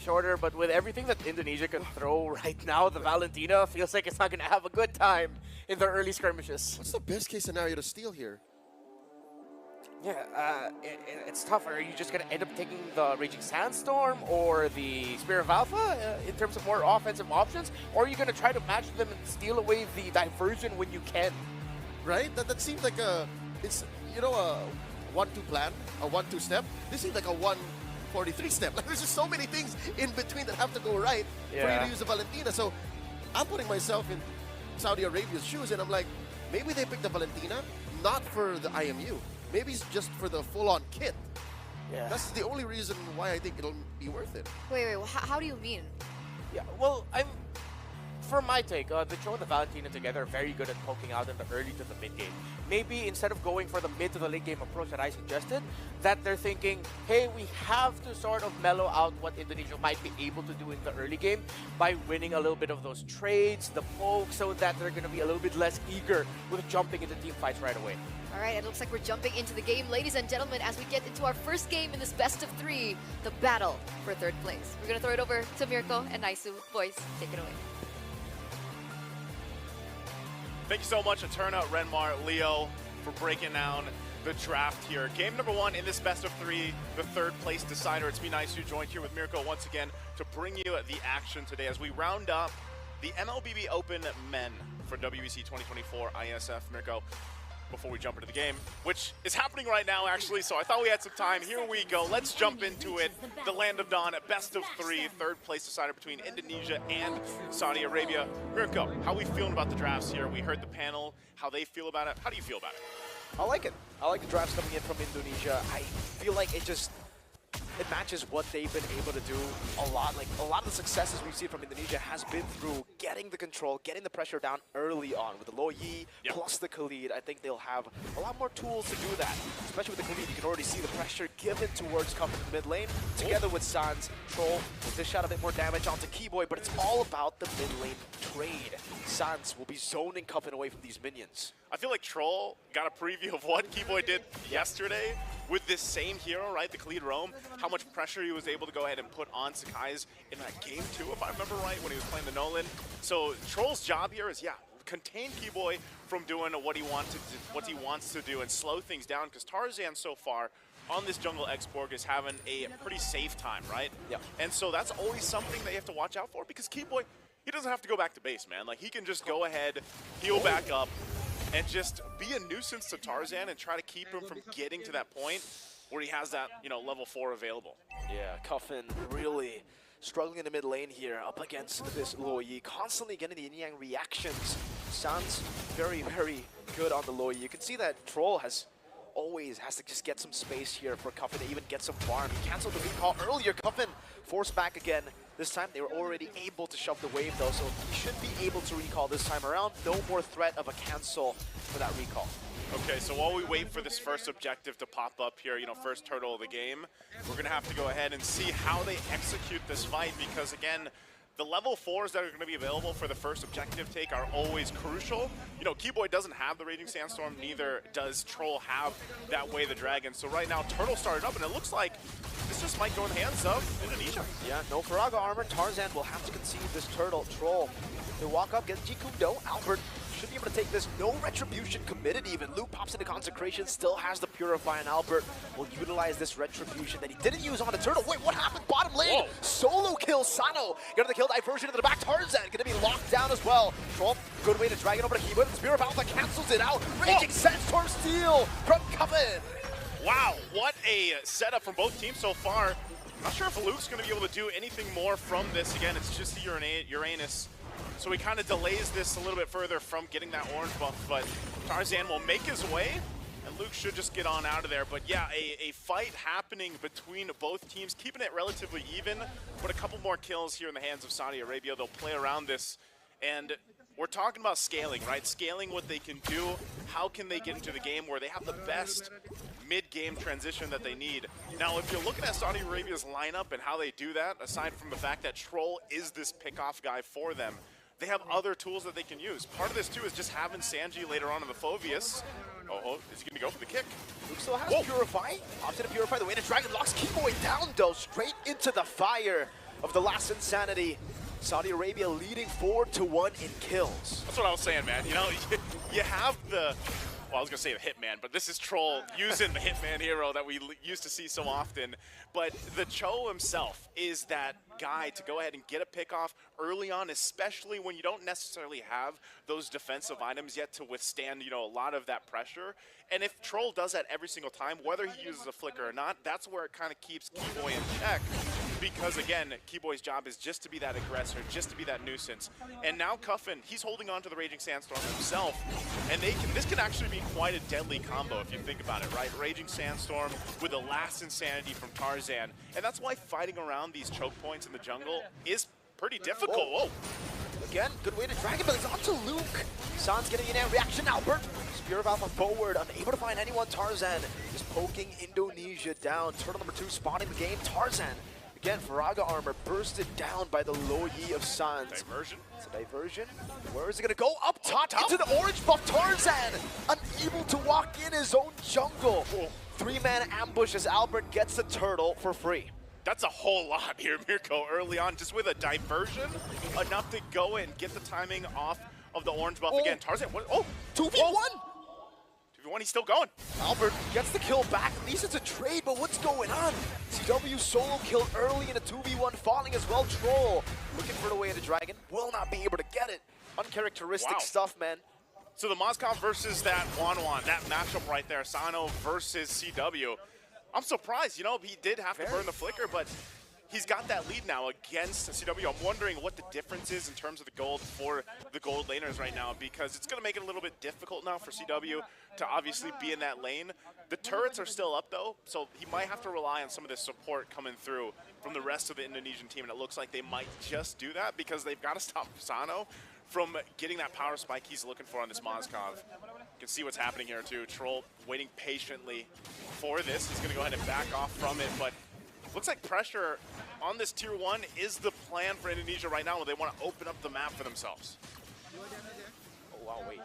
shorter, but with everything that Indonesia can throw right now, the Valentina feels like it's not going to have a good time in the early skirmishes. What's the best case scenario to steal here? Yeah, it's tough. Are you just going to end up taking the Raging Sandstorm or the Spear of Alpha in terms of more offensive options? Or are you going to try to match them and steal away the diversion when you can? Right? That seems like a 1-2 plan, a 1-2 step. This seems like a 1-43 step. Like there's just so many things in between that have to go right for you to use the Valentina. So I'm putting myself in Saudi Arabia's shoes and I'm like, maybe they picked the Valentina not for the IMU. Maybe it's just for the full-on kit. Yeah. That's the only reason why I think it'll be worth it. Wait, how do you mean? Yeah, well, for my take, the Cho and the Valentina together are very good at poking out in the early to the mid game. Maybe instead of going for the mid to the late game approach that I suggested, that they're thinking, hey, we have to sort of mellow out what Indonesia might be able to do in the early game by winning a little bit of those trades, the poke, so that they're going to be a little bit less eager with jumping into team fights right away. All right, it looks like we're jumping into the game, ladies and gentlemen, as we get into our first game in this best of 3, the battle for 3rd place. We're going to throw it over to Mirko and Naisu. Boys, take it away. Thank you so much, Eterna, Renmar, Leo, for breaking down the draft here. Game number 1 in this best of 3, the 3rd place decider. It's me, Naisu, joined here with Mirko once again to bring you the action today as we round up the MLBB Open Men for WEC 2024 IESF. Mirko, before we jump into the game, which is happening right now actually, so I thought we had some time. Here we go, let's jump into it. The Land of Dawn, best of 3, 3rd place decider between Indonesia and Saudi Arabia. Mirko, how are we feeling about the drafts here? We heard the panel, how they feel about it. How do you feel about it? I like it. I like the drafts coming in from Indonesia. I feel like it matches what they've been able to do a lot. Like a lot of the successes we've seen from Indonesia has been through getting the control, getting the pressure down early on. With the Lo Yi plus the Khalid, I think they'll have a lot more tools to do that. Especially with the Khalid, you can already see the pressure given towards coming to the mid lane. Together with Sanz, Troll will dish out a bit more damage onto Kiboy, but it's all about the mid lane trade. Sanz will be zoning Cuffin away from these minions. I feel like Troll got a preview of what Kiboy did yesterday with this same hero, right, the Khalid Roam, how much pressure he was able to go ahead and put on Sakai's in that game too, if I remember right, when he was playing the Nolan. So Troll's job here is, contain Kiboy from doing what he wants to do and slow things down, because Tarzan so far on this jungle Exborg is having a pretty safe time, right? Yeah. And so that's always something they have to watch out for, because Kiboy, he doesn't have to go back to base, man. Like, he can just go ahead, heal back up, and just be a nuisance to Tarzan and try to keep him from getting to that point where he has that, level 4 available. Yeah, Cuffin really struggling in the mid lane here up against this Lo Yi, constantly getting the yin-yang reactions. Sanz very, very good on the Lo Yi. You can see that Troll always has to just get some space here for Cuffin to even get some farm. He canceled the recall earlier. Cuffin forced back again. This time they were already able to shove the wave though, so he should be able to recall this time around. No more threat of a cancel for that recall. Okay, so while we wait for this first objective to pop up here, first turtle of the game, we're going to have to go ahead and see how they execute this fight, because again, the level 4s that are going to be available for the first objective take are always crucial. Kiboy doesn't have the Raging Sandstorm, neither does Troll have that Way the Dragon. So right now, Turtle started up, and it looks like this just might go in the hands of Indonesia. Yeah, no Faraga armor. Tarzan will have to concede this Turtle. Troll, they walk up, get Jikudo. Alberttt should be able to take this. No Retribution committed even. Luke pops into Consecration, still has the Purify, and Alberttt will utilize this Retribution that he didn't use on the Turtle. Wait, what happened? Bottom lane, solo kill. Sano getting the kill diversion into the back. Tarzan gonna be locked down as well. Troll, good way to drag it over to Kiboy. The Spear of Alpha cancels it out. Raging Sandstorm steal from Cuffin. Wow, what a setup from both teams so far. Not sure if Luke's going to be able to do anything more from this. Again, it's just the Uranus. So he kind of delays this a little bit further from getting that orange buff, but Tarzan will make his way, and Luke should just get on out of there. But yeah, a fight happening between both teams, keeping it relatively even, but a couple more kills here in the hands of Saudi Arabia. They'll play around this, and we're talking about scaling, right? Scaling what they can do. How can they get into the game where they have the best mid-game transition that they need? Now, if you're looking at Saudi Arabia's lineup and how they do that, aside from the fact that Troll is this pick-off guy for them, they have other tools that they can use. Part of this, too, is just having Sanji later on in the Phoveus. Oh, is he going to go for the kick? Luke still has Purify. Pops into Purify. The way to Dragon locks Kiboy down, though. Straight into the fire. of the last Insanity. Saudi Arabia leading 4-1 in kills. That's what I was saying, man. You know, you have the, well, I was going to say the Hitman, but this is Troll using the Hitman hero that we used to see so often. But the Cho himself is that guy to go ahead and get a pick off early on, especially when you don't necessarily have those defensive items yet to withstand, you know, a lot of that pressure. And if Troll does that every single time, whether he uses a flicker or not, that's where it kind of keeps Kiboy in check. Because again, Kiboy's job is just to be that aggressor, just to be that nuisance. And now Cuffin, he's holding on to the Raging Sandstorm himself. And this can actually be quite a deadly combo if you think about it, right? Raging Sandstorm with the last Insanity from Tarzan. And that's why fighting around these choke points in the jungle is pretty difficult. Whoa. Again, good way to drag it, but it's onto Luke. Sanz getting in there, reaction, Alberttt. Spear of Alpha forward, unable to find anyone. Tarzan is poking Indonesia down. Turtle number 2 spawning the game. Tarzan, again, Faraga armor bursted down by the low Yi of Sanz. Diversion. It's a diversion. Where is it gonna go? Up top, into the orange buff. Tarzan, unable to walk in his own jungle. 3-man ambush as Alberttt gets the turtle for free. That's a whole lot here, Mirko, early on, just with a diversion, enough to go and get the timing off of the orange buff again. Tarzan, what? Oh, 2v1! 2v1, he's still going. Alberttt gets the kill back. At least it's a trade, but what's going on? CW solo killed early in a 2v1, falling as well. Troll looking for the way of the dragon. Will not be able to get it. Uncharacteristic stuff, man. So the Moscow versus that Wanwan, that matchup right there, Sano versus CW. I'm surprised, you know, he did have to burn the flicker, but he's got that lead now against CW. I'm wondering what the difference is in terms of the gold for the gold laners right now, because it's going to make it a little bit difficult now for CW to obviously be in that lane. The turrets are still up, though, so he might have to rely on some of the support coming through from the rest of the Indonesian team, and it looks like they might just do that because they've got to stop Sano from getting that power spike he's looking for on this Moscow. You can see what's happening here, too. Troll waiting patiently for this. He's going to go ahead and back off from it, but looks like pressure on this tier 1 is the plan for Indonesia right now, where they want to open up the map for themselves. Oh, wow, wait.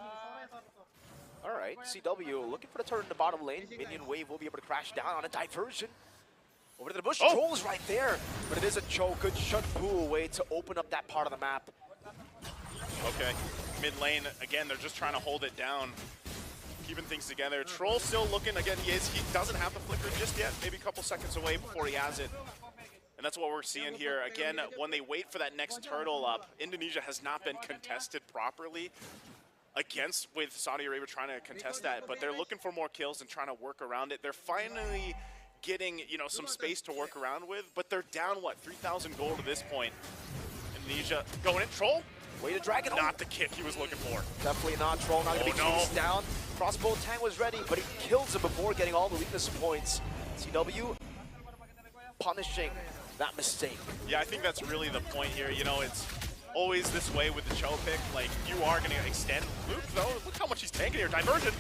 All right, CW looking for the turret in the bottom lane. Minion wave will be able to crash down on a diversion. Over to the bush. Troll's right there, but it is a choke. Good shut pool way to open up that part of the map. Okay, mid lane, again, they're just trying to hold it down, keeping things together. Troll still looking, again, he doesn't have the flicker just yet, maybe a couple seconds away before he has it. And that's what we're seeing here. Again, when they wait for that next turtle up, Indonesia has not been contested properly against, with Saudi Arabia trying to contest that, but they're looking for more kills and trying to work around it. They're finally getting, you know, some space to work around with, but they're down, what, 3,000 gold at this point. Indonesia going in, Troll? Way to drag it. Not the kick he was looking for. Definitely not. Troll not going to be chased down. Crossbow tank was ready, but he kills him before getting all the weakness points. CW punishing that mistake. Yeah, I think that's really the point here. You know, it's always this way with the Cho pick. Like, you are going to extend Luke, though. Look how much he's tanking here. Diversion.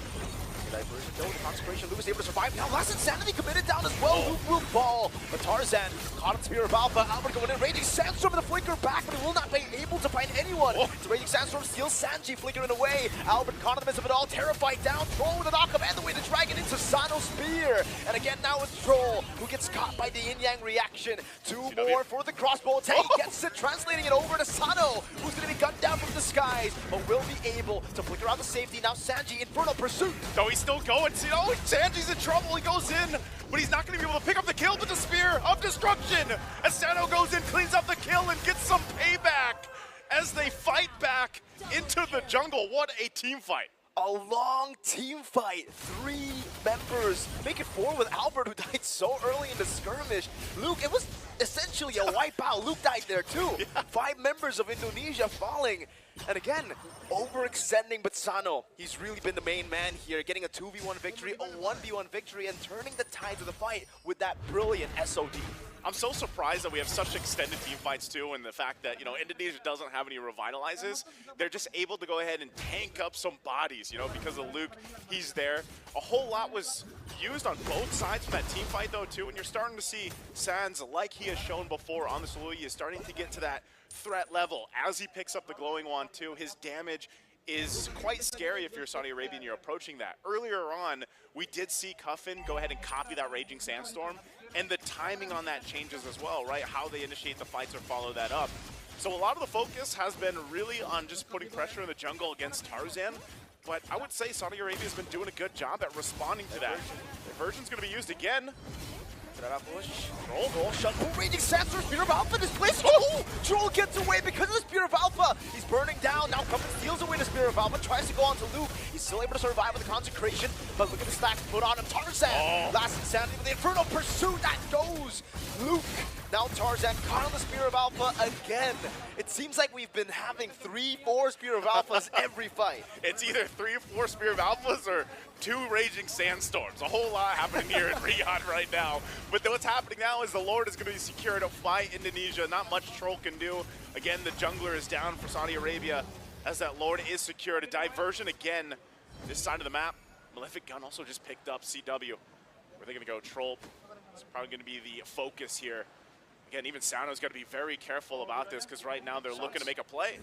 Diversion, no, the consecration. Luke is able to survive. Now, last Insanity committed down as well. Luke will fall, but Tarzan caught in Spear of Alpha. Alberttt going in. Raging Sandstorm with the flicker back, but he will not be able to find anyone. So Raging Sandstorm steals Sanji, flickering away. Alberttt caught in the midst of it all, terrified down. Troll with a knockup and the way to dragon into Sano's spear. And again, now it's Troll who gets caught by the yin-yang reaction. Two more for the crossbow attack. He gets it, translating it over to Sano, who's going to be gunned down from the skies, but will be able to flicker out the safety. Now Sanji, Infernal Pursuit. No, he's still going. See, oh, Sanji's in trouble. He goes in, but he's not going to be able to pick up the kill with the Spear of Destruction. As Sano goes in, cleans up the kill, and gets some payback as they fight back into the jungle. What a team fight. A long team fight. 3 members make it 4 with Alberttt, who died so early in the skirmish. Luke, it was essentially a wipeout. Luke died there too. 5 members of Indonesia falling. And again, overextending, but Sano, he's really been the main man here, getting a 2v1 victory, a 1v1 victory, and turning the tides of the fight with that brilliant SOD. I'm so surprised that we have such extended team fights too, and the fact that, you know, Indonesia doesn't have any revitalizes. They're just able to go ahead and tank up some bodies, you know, because of Luke, he's there. A whole lot was used on both sides for that team fight though too, and you're starting to see Sanz, like he has shown before on the Salui, is starting to get to that threat level as he picks up the glowing wand too. His damage is quite scary if you're Saudi Arabia and you're approaching that. Earlier on, we did see Cuffin go ahead and copy that Raging Sandstorm, and the timing on that changes as well, right? How they initiate the fights or follow that up. So a lot of the focus has been really on just putting pressure in the jungle against Tarzan, but I would say Saudi Arabia has been doing a good job at responding to that. Diversion's going to be used again. Troll, shut. Raging Sandstorm, Spear of Alpha displaced. Oh! Troll gets away because of the Spear of Alpha. He's burning down. Now Cuffin steals away the Spear of Alpha, tries to go on to Luke. He's still able to survive with the Consecration, but look at the stacks put on him. Tarzan, last insanity with the Infernal Pursuit. That goes Luke. Now Tarzan caught on the Spear of Alpha again. It seems like we've been having 3-4 Spear of Alphas every fight. It's either 3 or 4 Spear of Alphas or 2 Raging Sandstorms. A whole lot happening here in Riyadh right now. But what's happening now is the Lord is going to be secured by Indonesia. Not much Troll can do. Again, the jungler is down for Saudi Arabia as that Lord is secured. A diversion again this side of the map. Malefic Gun also just picked up CW. Where are they going to go? Troll. It's probably going to be the focus here. Again, even Sano's got to be very careful about this because right now they're looking to make a play.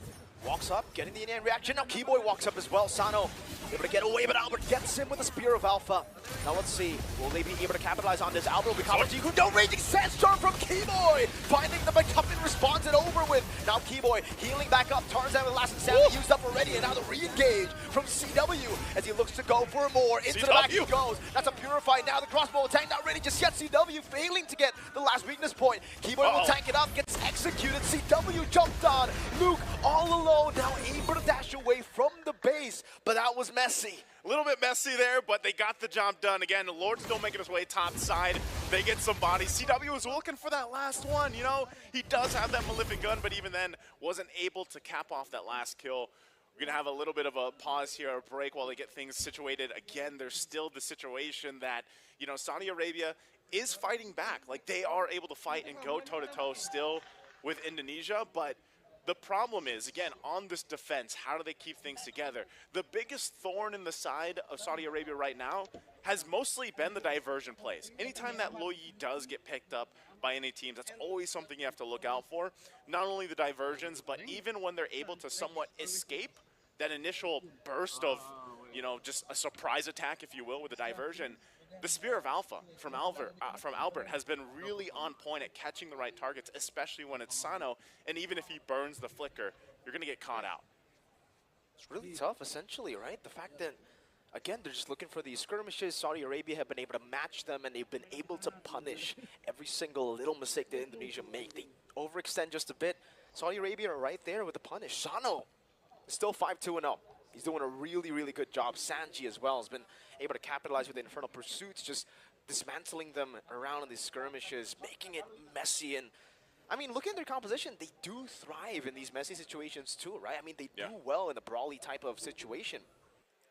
Walks up, getting the in-hand reaction. Now Kiboy walks up as well. Sano able to get away, but Alberttt gets him with a Spear of Alpha. Now let's see, will they be able to capitalize on this? Alberttt will be coming to you. No Raging Sandstorm from Kiboy! Finding the McCuffin responds it over with. Now Kiboy healing back up. Tarzan with the last insanity used up already, and now the re-engage from CW as he looks to go for more. Into the back he goes. That's a Purify now. The crossbow attack not ready just yet. CW failing to get the last weakness point. Kiboy will tank it up, gets executed. CW jumped on. Luke all alone. Now able to dash away from the base, but that was messy. A little bit messy there, but they got the job done. Again, the Lord's still making his way top side. They get some bodies. CW was looking for that last one, you know? He does have that Malefic Gun, but even then wasn't able to cap off that last kill. We're going to have a little bit of a pause here, a break while they get things situated. Again, there's still the situation that, you know, Saudi Arabia is fighting back. Like, they are able to fight and go toe-to-toe still with Indonesia, but the problem is, again, on this defense, how do they keep things together? The biggest thorn in the side of Saudi Arabia right now has mostly been the diversion plays. Anytime that Loyi does get picked up by any teams, that's always something you have to look out for. Not only the diversions, but even when they're able to somewhat escape that initial burst of, you know, just a surprise attack, if you will, with the diversion. The Spear of Alpha from Alberttt has been really on point at catching the right targets, especially when it's Sano. And even if he burns the flicker, you're going to get caught out. It's really tough, essentially, right? The fact that, again, they're just looking for these skirmishes. Saudi Arabia have been able to match them, and they've been able to punish every single little mistake that Indonesia make. They overextend just a bit. Saudi Arabia are right there with the punish. Sano is still 5-2-0. He's doing a really, really good job. Sanji as well has been able to capitalize with the Infernal Pursuits, just dismantling them around in these skirmishes, making it messy. And, I mean, look at their composition. They do thrive in these messy situations too, right? I mean, they do well in a brawly type of situation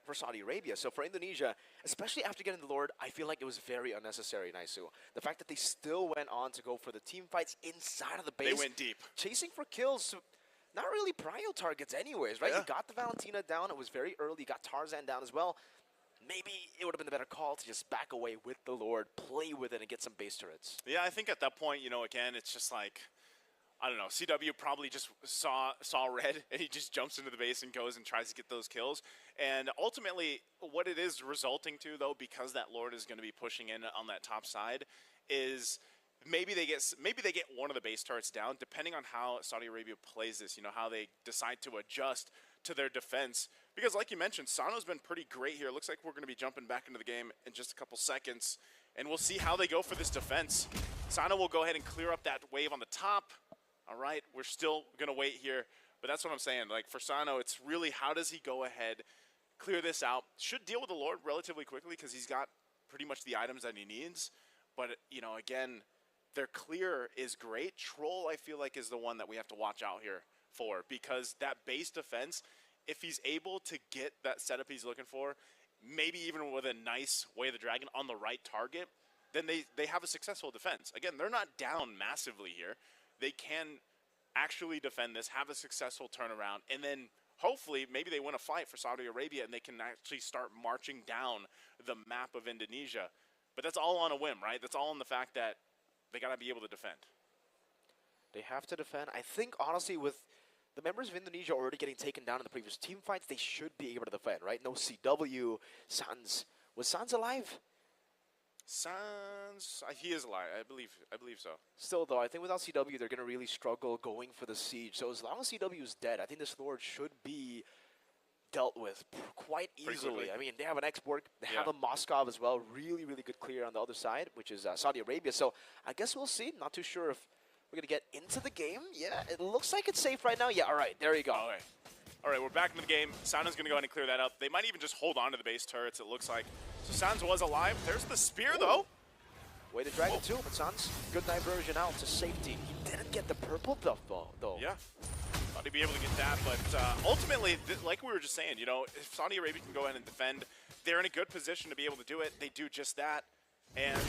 for Saudi Arabia. So for Indonesia, especially after getting the Lord, I feel like it was very unnecessary, Naisu. The fact that they still went on to go for the team fights inside of the base. They went deep. Chasing for kills. Not really prio targets anyways, right? You got the Valentina down. It was very early. You got Tarzan down as well. Maybe it would have been the better call to just back away with the Lord, play with it, and get some base turrets. Yeah, I think at that point, you know, again, it's just like, I don't know, CW probably just saw red, and he just jumps into the base and goes and tries to get those kills. And ultimately, what it is resulting to, though, because that Lord is going to be pushing in on that top side, is maybe they get one of the base turrets down, depending on how Saudi Arabia plays this, you know, how they decide to adjust to their defense. Because like you mentioned, Sano's been pretty great here. Looks like we're going to be jumping back into the game in just a couple seconds, and we'll see how they go for this defense. Sano will go ahead and clear up that wave on the top. All right, we're still going to wait here, but that's what I'm saying. Like, for Sano, it's really how does he go ahead, clear this out. Should deal with the Lord relatively quickly because he's got pretty much the items that he needs. But, you know, again, their clear is great. Troll, I feel like, is the one that we have to watch out here for, because that base defense, if he's able to get that setup he's looking for, maybe even with a nice Way of the Dragon on the right target, then they have a successful defense. Again, they're not down massively here. They can actually defend this, have a successful turnaround, and then hopefully maybe they win a fight for Saudi Arabia and they can actually start marching down the map of Indonesia. But that's all on a whim, right? That's all on the fact that they got to be able to defend. They have to defend. I think, honestly, with the members of Indonesia already getting taken down in the previous team fights. They should be able to defend, right? No CW, Sanz. Was Sanz alive? Sanz, he is alive. I believe so. Still, though, I think without CW, they're going to really struggle going for the siege. So as long as CW is dead, I think this Lord should be dealt with quite easily. I mean, they have an export, they have a Moscow as well. Really, really good clear on the other side, which is Saudi Arabia. So I guess we'll see. Not too sure if we're going to get into the game. Yeah, it looks like it's safe right now. Yeah, all right, there you go. Okay. All right, we're back into the game. Sanz going to go ahead and clear that up. They might even just hold on to the base turrets, it looks like. So Sanz was alive. There's the spear, though. Way to drag it too, but Sanz, good diversion out to safety. He didn't get the purple buff, though. Yeah. Thought he'd be able to get that, but ultimately, like we were just saying, you know, if Saudi Arabia can go ahead and defend, they're in a good position to be able to do it. They do just that. And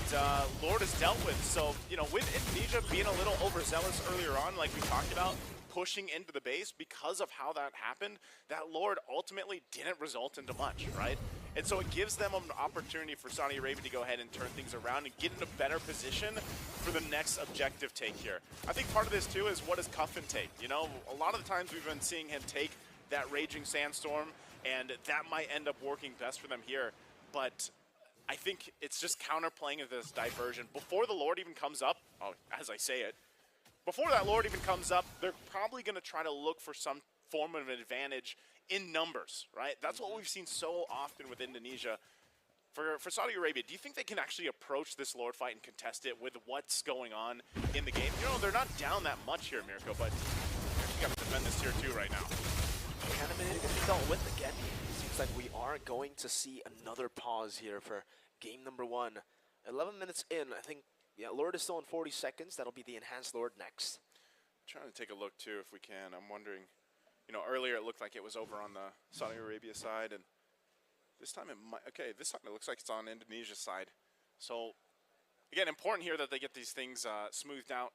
Lord is dealt with. So, you know, with Indonesia being a little overzealous earlier on, like we talked about, pushing into the base because of how that happened, that Lord ultimately didn't result into much, right? And so it gives them an opportunity for Saudi Arabia to go ahead and turn things around and get in a better position for the next objective take here. I think part of this too is what does Cuffin take? You know, a lot of the times we've been seeing him take that Raging Sandstorm, and that might end up working best for them here. But I think it's just counterplaying this diversion. Before the Lord even comes up, as I say it, before that Lord even comes up, they're probably going to try to look for some form of an advantage in numbers, right? That's what we've seen so often with Indonesia. For Saudi Arabia, do you think they can actually approach this Lord fight and contest it with what's going on in the game? You know, they're not down that much here, Mirko, but you got to defend this tier 2 right now. Kind of going to be dealt with again. Seems like we are going to see another pause here for game number 1. 11 minutes in, I think. Yeah, Lord is still in 40 seconds. That'll be the enhanced Lord next. Trying to take a look too, if we can. I'm wondering, you know, earlier it looked like it was over on the Saudi Arabia side, and this time it might. Okay, this time it looks like it's on Indonesia's side. So again, important here that they get these things smoothed out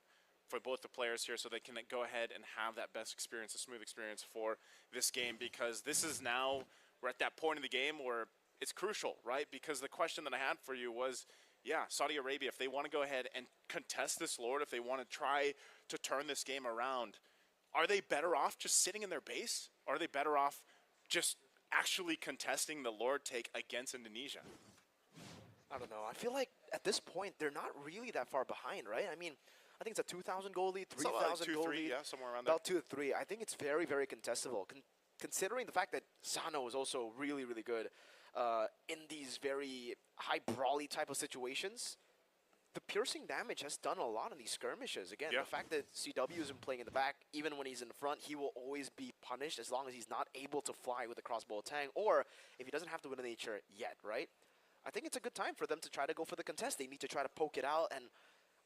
for both the players here, so they can go ahead and have that best experience, a smooth experience for this game, because this is now we're at that point in the game where it's crucial, right? Because the question that I had for you was, yeah, Saudi Arabia, if they want to go ahead and contest this Lord, if they want to try to turn this game around, are they better off just sitting in their base? Or are they better off just actually contesting the Lord take against Indonesia? I don't know. I feel like at this point, they're not really that far behind, right? I mean, I think it's a 2,000 goal lead, 3,000 goal lead. Yeah, somewhere around there. About 2 or 3. I think it's very, very contestable. Considering the fact that Sano is also really, really good in these very high brawly type of situations, the piercing damage has done a lot in these skirmishes. Again, the fact that CW isn't playing in the back, even when he's in the front, he will always be punished as long as he's not able to fly with a crossbow tang, or if he doesn't have the Wind of Nature yet, right? I think it's a good time for them to try to go for the contest. They need to try to poke it out, and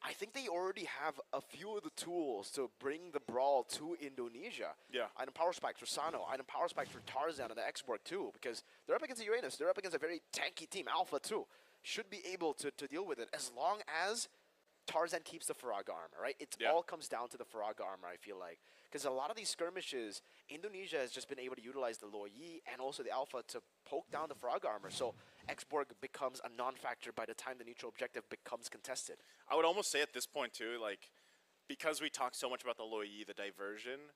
I think they already have a few of the tools to bring the brawl to Indonesia. Yeah. Item power spikes for Sano, item power spikes for Tarzan and the export too, because they're up against Uranus. They're up against a very tanky team, Alpha too. Should be able to deal with it as long as Tarzan keeps the Faraga armor, right? It all comes down to the Faraga armor, I feel like. Because a lot of these skirmishes, Indonesia has just been able to utilize the Loyi and also the Alpha to poke down the Faraga armor. So Xborg becomes a non-factor by the time the neutral objective becomes contested. I would almost say at this point too, like, because we talk so much about the Loyi, the diversion,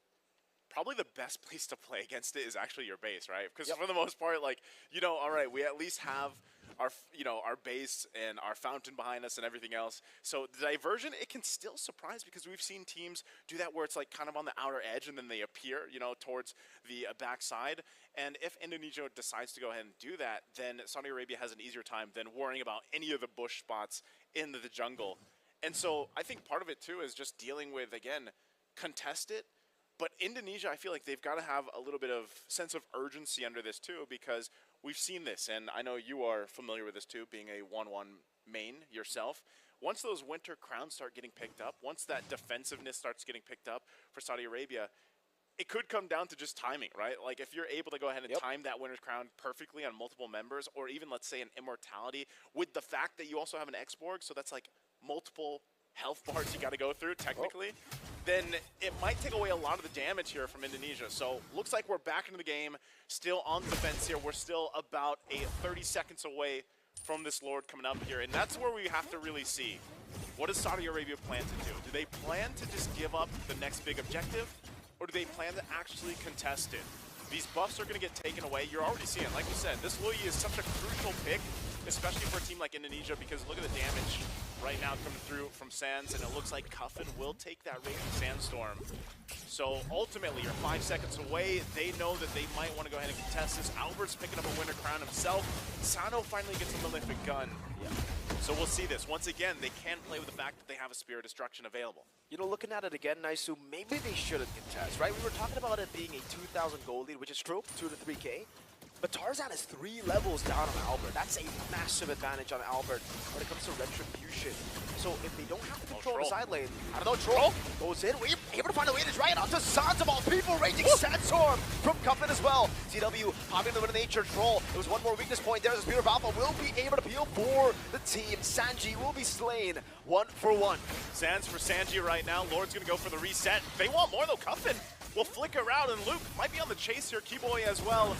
probably the best place to play against it is actually your base, right? Because for the most part, like, you know, all right, we at least have our, you know, our base and our fountain behind us and everything else. So the diversion, it can still surprise, because we've seen teams do that where it's like kind of on the outer edge and then they appear, you know, towards the backside. And if Indonesia decides to go ahead and do that, then Saudi Arabia has an easier time than worrying about any of the bush spots in the jungle. And so I think part of it too is just dealing with, again, contest it. But Indonesia, I feel like they've got to have a little bit of sense of urgency under this too, because we've seen this, and I know you are familiar with this too, being a 1-1 main yourself. Once those winter crowns start getting picked up, once that defensiveness starts getting picked up for Saudi Arabia, it could come down to just timing, right? Like if you're able to go ahead and time that winter's crown perfectly on multiple members, or even let's say an immortality, with the fact that you also have an Xborg, so that's like multiple health bars you got to go through technically, then it might take away a lot of the damage here from Indonesia. So looks like we're back into the game, still on the defense here. We're still about 30 seconds away from this Lord coming up here, and that's where we have to really see, what does Saudi Arabia plan to do? Do they plan to just give up the next big objective, or or do they plan to actually contest it? These buffs are going to get taken away. You're already seeing, like you said, this Lutpiii is such a crucial pick, especially for a team like Indonesia, because look at the damage right now coming through from Sanz, and it looks like Cuffin will take that Raging Sandstorm. So ultimately, you're 5 seconds away. They know that they might want to go ahead and contest this. Alberttt's picking up a winner crown himself. Sano finally gets a Malefic Gun. Yeah. So we'll see this. Once again, they can play with the fact that they have a Spirit Destruction available. You know, looking at it again, Naisu, maybe they shouldn't contest, right? We were talking about it being a 2,000 gold lead, which is true, 2 to 3K. But Tarzan is 3 levels down on Alberttt. That's a massive advantage on Alberttt when it comes to Retribution. So if they don't have to control the side lane, I don't know, Troll goes in. We're able to find a way to right onto Sanz of all people. Raging Sandstorm from Cuffin as well. CW popping the nature Troll. It was one more weakness point there. The Spirit of Alpha will be able to peel for the team. Sanji will be slain 1 for 1. Sanz for Sanji right now. Lord's going to go for the reset. They want more though. Cuffin will flicker out, and Luke might be on the chase here. Kiboy as well.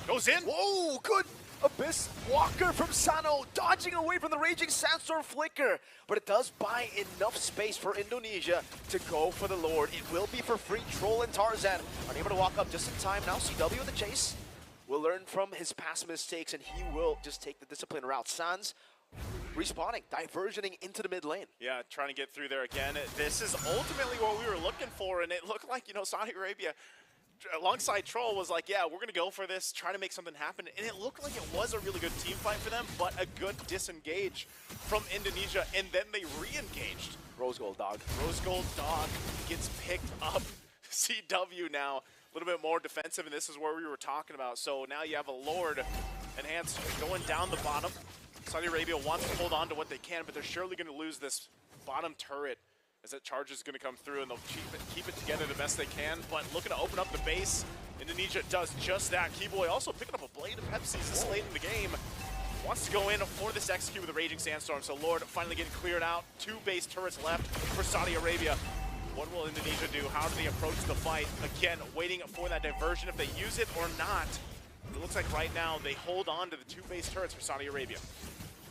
Goes in. Whoa, good Abyss Walker from Sano, dodging away from the Raging Sandstorm flicker. But it does buy enough space for Indonesia to go for the Lord. It will be for free. Troll and Tarzan are able to walk up just in time now. CW in the chase will learn from his past mistakes, and he will just take the discipline route. Sanz respawning, diversioning into the mid lane. Yeah, trying to get through there again. This is ultimately what we were looking for, and it looked like, you know, Saudi Arabia alongside Troll was like, yeah, we're going to go for this, try to make something happen. And it looked like it was a really good team fight for them, but a good disengage from Indonesia, and then they re-engaged. Rose Gold Dog. Rose Gold Dog gets picked up. CW now a little bit more defensive, and this is where we were talking about. So now you have a Lord enhanced going down the bottom. Saudi Arabia wants to hold on to what they can, but they're surely going to lose this bottom turret as that charge is going to come through, and they'll keep it together the best they can. But looking to open up the base, Indonesia does just that. Kiboy also picking up a Blade of Pepsi's this late in the game. Wants to go in for this execute with a Raging Sandstorm. So Lord finally getting cleared out. 2 base turrets left for Saudi Arabia. What will Indonesia do? How do they approach the fight? Again, waiting for that diversion if they use it or not. It looks like right now they hold on to the 2 base turrets for Saudi Arabia.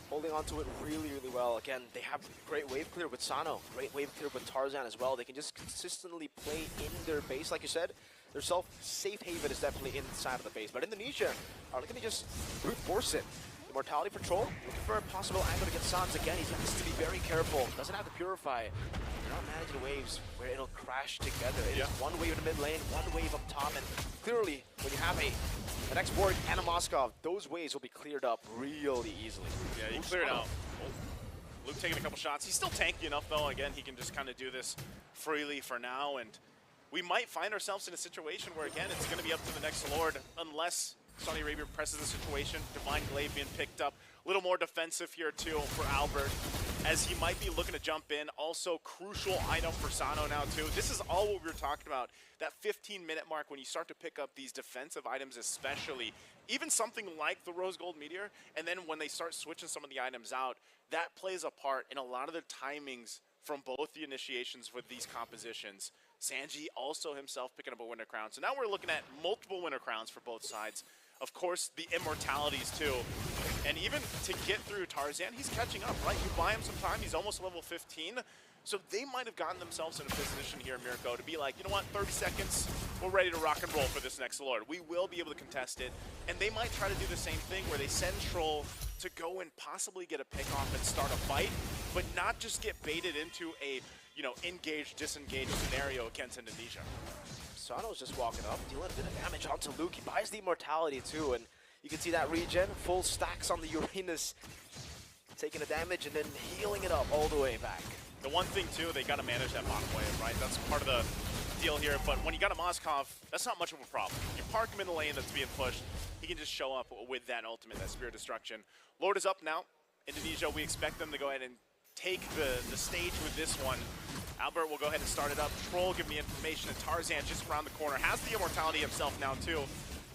Holding on to it really, really well. Again, they have great wave clear with Sano, great wave clear with Tarzan as well. They can just consistently play in their base. Like you said, their safe haven is definitely inside of the base. But Indonesia are looking to just brute force it. Immortality for Troll, looking for a possible angle to get Sanz again. He has to be very careful. Doesn't have to purify. They're not managing waves where it'll crash together. It's one wave in the mid lane, one wave up top, and clearly when you have an Export and a Moskov, those waves will be cleared up really easily. Yeah, you cleared out. Luke taking a couple shots. He's still tanky enough though. Again, he can just kind of do this freely for now, and we might find ourselves in a situation where again it's going to be up to the next Lord unless Saudi Arabia presses the situation. Divine Glaive being picked up. A little more defensive here too for Alberttt, as he might be looking to jump in. Also crucial item for Sano now too. This is all what we were talking about. That 15-minute mark when you start to pick up these defensive items especially. Even something like the Rose Gold Meteor, and then when they start switching some of the items out, that plays a part in a lot of the timings from both the initiations with these compositions. Sanji also himself picking up a winner crown. So now we're looking at multiple winner crowns for both sides. Of course, the immortalities too. And even to get through Tarzan, he's catching up, right? You buy him some time, he's almost level 15. So they might have gotten themselves in a position here, Mirko, to be like, you know what, 30 seconds, we're ready to rock and roll for this next Lord. We will be able to contest it. And they might try to do the same thing where they send Troll to go and possibly get a pick off and start a fight, but not just get baited into a, you know, engage, disengage scenario against Indonesia. Sano's just walking up, dealing a bit of damage onto Luke. He buys the immortality too, and you can see that regen, full stacks on the Uranus, taking the damage and then healing it up all the way back. The one thing too, they got to manage that bottom wave, right? That's part of the deal here, but when you got a Moskov, that's not much of a problem. You park him in the lane that's being pushed, he can just show up with that ultimate, that Spirit Destruction. Lord is up now. Indonesia, we expect them to go ahead and take the stage with this one. Alberttt will go ahead and start it up. Troll give me information, and Tarzan just around the corner has the immortality himself now too.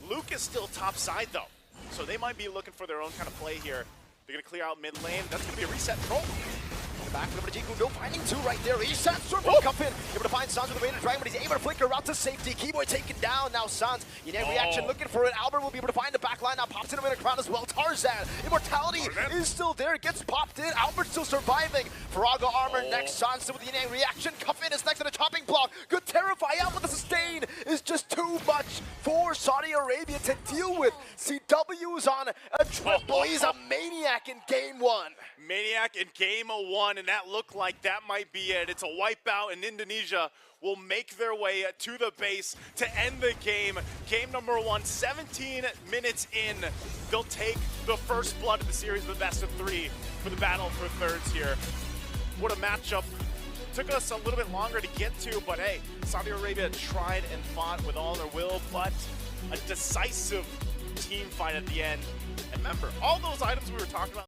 Luke is still top side though, so they might be looking for their own kind of play here. They're gonna clear out mid lane. That's gonna be a reset. Troll in the back, over to Jiku, no finding 2 right there. Reset, Storm Cuffin, able to find Sanz with the Raider Dragon, but he's able to flicker out to safety. Kiboy taken down, now Sanz, reaction looking for it. Alberttt will be able to find the back line, now pops in a crowd as well. Tarzan, immortality is still there, gets popped in. Alberttt still surviving. Faraga armor next, Sanz with the reaction. Cuffin is next to the chopping block. Good Terrify out with the sustain, too much for Saudi Arabia to deal with. CW's on a triple. He's a maniac in game 1. Maniac in game 1, and that looked like that might be it. It's a wipeout, and Indonesia will make their way to the base to end the game. Game number 1, 17 minutes in. They'll take the first blood of the series, the best of 3 for the battle for thirds here. What a matchup. Took us a little bit longer to get to, but hey, Saudi Arabia tried and fought with all their will, but a decisive team fight at the end. And remember, all those items we were talking about